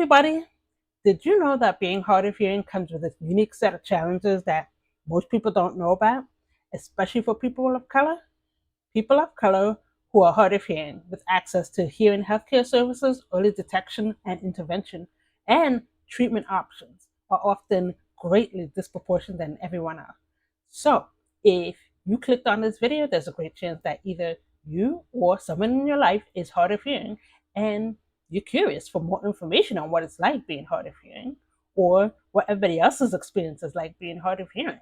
everybody. Did you know that being hard of hearing comes with a unique set of challenges that most people don't know about, especially for people of color? People of color who are hard of hearing with access to hearing healthcare services, early detection and intervention, and treatment options are often greatly disproportionate than everyone else. So, if you clicked on this video, there's a great chance that either you or someone in your life is hard of hearing and you're curious for more information on what it's like being hard of hearing or what everybody else's experience is like being hard of hearing.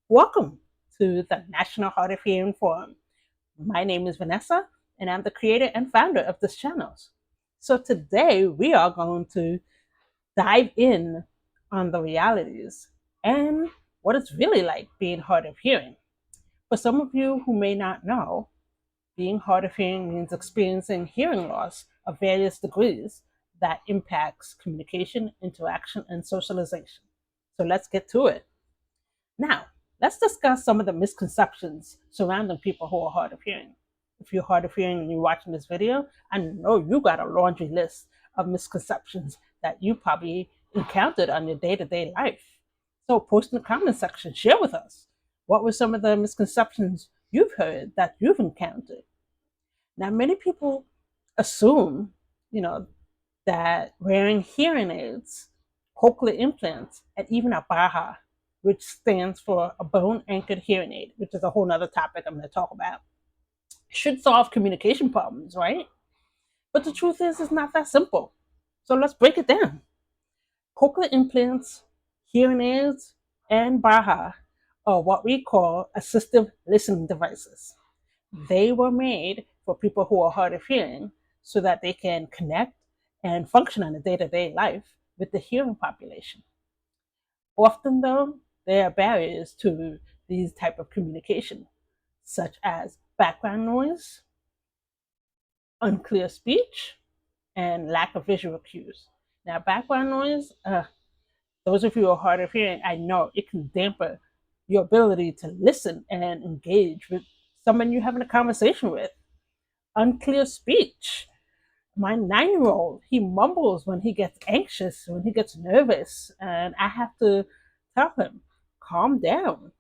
Welcome to the National Hard of Hearing Forum. My name is Vanessa, and I'm the creator and founder of this channel. So today we are going to dive in on the realities and what it's really like being hard of hearing. For some of you who may not know, being hard of hearing means experiencing hearing loss of various degrees that impacts communication, interaction, and socialization. So let's get to it. Now, let's discuss some of the misconceptions surrounding people who are hard of hearing. If you're hard of hearing and you're watching this video, I know you got a laundry list of misconceptions that you probably encountered on your day-to-day life. So post in the comment section, share with us. What were some of the misconceptions you've heard that you've encountered? Now, many people assume, that wearing hearing aids, cochlear implants, and even a BAHA, which stands for a bone anchored hearing aid, which is a whole nother topic I'm going to talk about, should solve communication problems, right? But the truth is, it's not that simple. So let's break it down. Cochlear implants, hearing aids, and BAHA are what we call assistive listening devices. They were made for people who are hard of hearing so that they can connect and function in a day-to-day life with the hearing population. Often, though, there are barriers to these type of communication, such as background noise, unclear speech, and lack of visual cues. Now, background noise, those of you who are hard of hearing, I know it can dampen your ability to listen and engage with someone you're having a conversation with. Unclear speech. My 9-year-old, he mumbles when he gets anxious, when he gets nervous, and I have to tell him, calm down,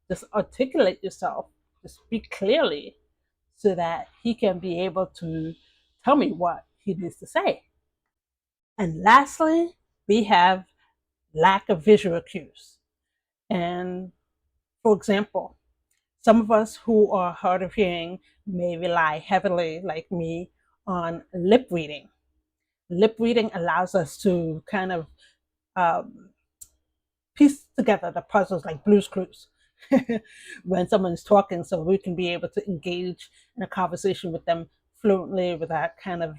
just articulate yourself, just speak clearly so that he can be able to tell me what he needs to say. And lastly, we have lack of visual cues. And for example, some of us who are hard of hearing may rely heavily, like me, on lip reading. Lip reading allows us to kind of um, piece together the puzzles like Blue's Clues when someone's talking, so we can be able to engage in a conversation with them fluently without kind of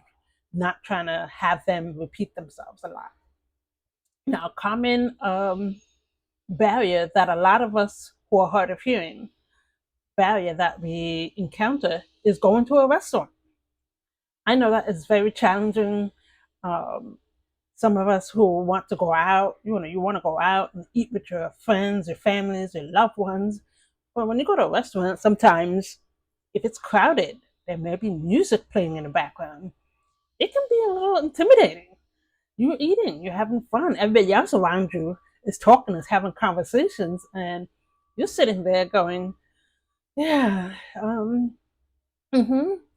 not trying to have them repeat themselves a lot. Now, a common barrier that a lot of us who are hard of hearing, barrier that we encounter is going to a restaurant. I know that it's very challenging. Um, some of us who want to go out, you want to go out and eat with your friends, your families, your loved ones. But when you go to a restaurant, sometimes if it's crowded, there may be music playing in the background. It can be a little intimidating. You're eating, you're having fun. Everybody else around you is talking, is having conversations, and you're sitting there going, yeah,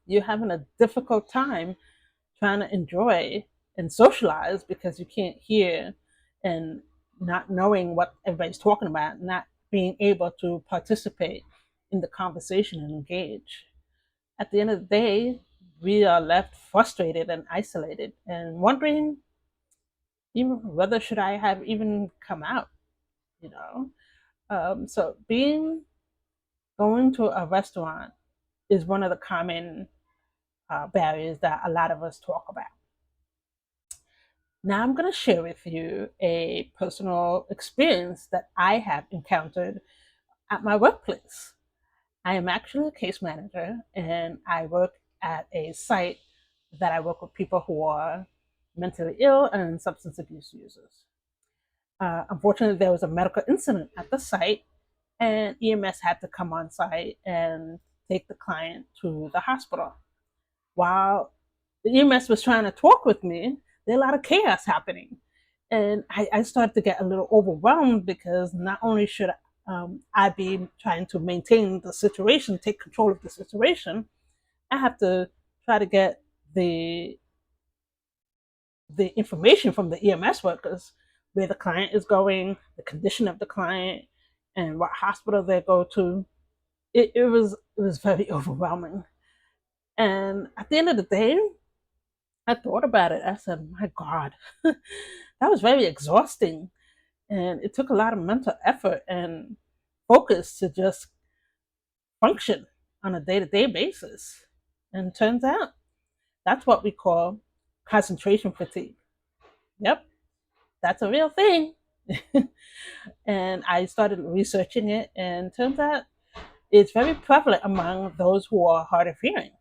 you're having a difficult time trying to enjoy and socialize because you can't hear and not knowing what everybody's talking about, not being able to participate in the conversation and engage. At the end of the day, we are left frustrated and isolated and wondering even whether should I have even come out, you know. So being going to a restaurant is one of the common barriers that a lot of us talk about. Now, I'm going to share with you a personal experience that I have encountered at my workplace. I am actually a case manager and I work at a site that I work with people who are mentally ill and substance abuse users. Unfortunately, there was a medical incident at the site, and EMS had to come on site and take the client to the hospital. While the EMS was trying to talk with me, there's a lot of chaos happening. And I started to get a little overwhelmed because not only should I be trying to maintain the situation, take control of the situation, I have to try to get the the information from the EMS workers, where the client is going, the condition of the client, and what hospital they go to. It was very overwhelming. And at the end of the day, I thought about it. I said, "My God, that was very exhausting." And it took a lot of mental effort and focus to just function on a day-to-day basis. And turns out that's what we call concentration fatigue. Yep, that's a real thing. And I started researching it, and turns out it's very prevalent among those who are hard of hearing.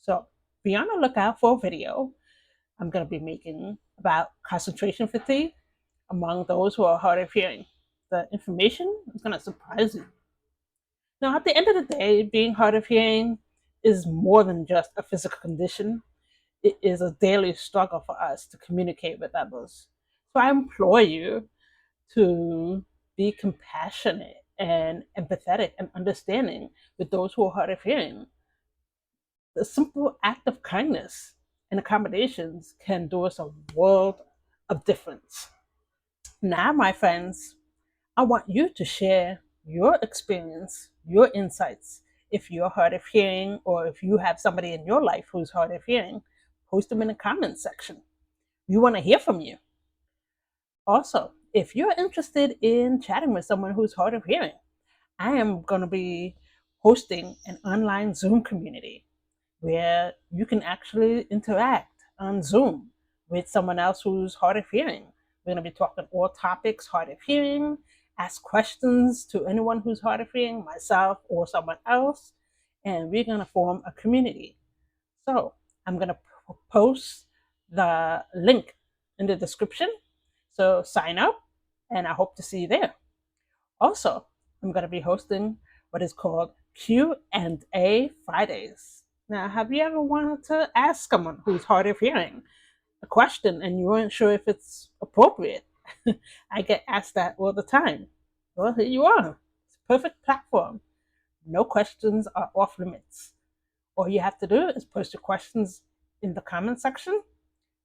So be on the lookout for a video I'm going to be making about concentration fatigue among those who are hard of hearing. The information is going to surprise you. Now, at the end of the day, being hard of hearing is more than just a physical condition. It is a daily struggle for us to communicate with others. So I implore you to be compassionate and empathetic and understanding with those who are hard of hearing. The simple act of kindness and accommodations can do us a world of difference. Now, my friends, I want you to share your experience, your insights. If you're hard of hearing, or if you have somebody in your life who's hard of hearing, post them in the comments section. We want to hear from you. Also, if you're interested in chatting with someone who's hard of hearing, I am going to be hosting an online Zoom community where you can actually interact on Zoom with someone else who's hard of hearing. We're going to be talking all topics hard of hearing, ask questions to anyone who's hard of hearing, myself or someone else, and we're going to form a community. So I'm going to post the link in the description. So sign up, and I hope to see you there. Also, I'm going to be hosting what is called Q&A Fridays. Now, have you ever wanted to ask someone who's hard of hearing a question and you weren't sure if it's appropriate? I get asked that all the time. Well, here you are. It's a perfect platform. No questions are off limits. All you have to do is post your questions in the comment section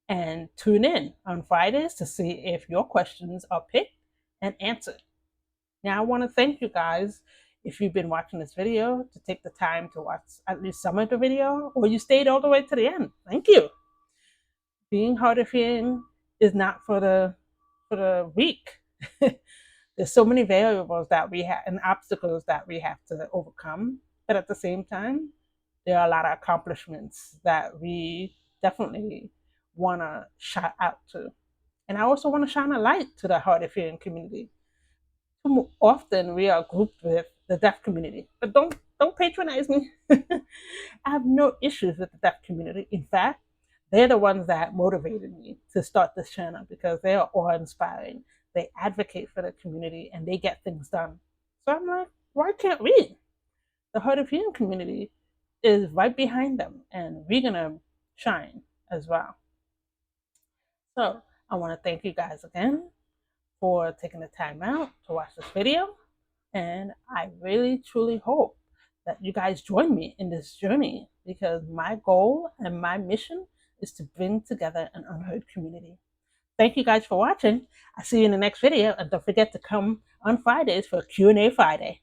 and tune in on Fridays to see if your questions are picked and answered. Now, I want to thank you guys if you've been watching this video to take the time to watch at least some of the video, or you stayed all the way to the end. Thank you. Being hard of hearing is not for the weak. There's so many variables that we have and obstacles that we have to overcome, but at the same time, there are a lot of accomplishments that we definitely want to shout out to. And I also want to shine a light to the hard of hearing community. Too often we are grouped with the deaf community, but don't patronize me. I have no issues with the deaf community. In fact, they're the ones that motivated me to start this channel because they are awe-inspiring. They advocate for the community and they get things done. So I'm like, why can't we? The hard of hearing community is right behind them, and we're gonna shine as well. So I want to thank you guys again for taking the time out to watch this video. And I really, truly hope that you guys join me in this journey, because my goal and my mission is to bring together an unheard community. Thank you guys for watching. I'll see you in the next video, and don't forget to come on Fridays for Q&A Friday.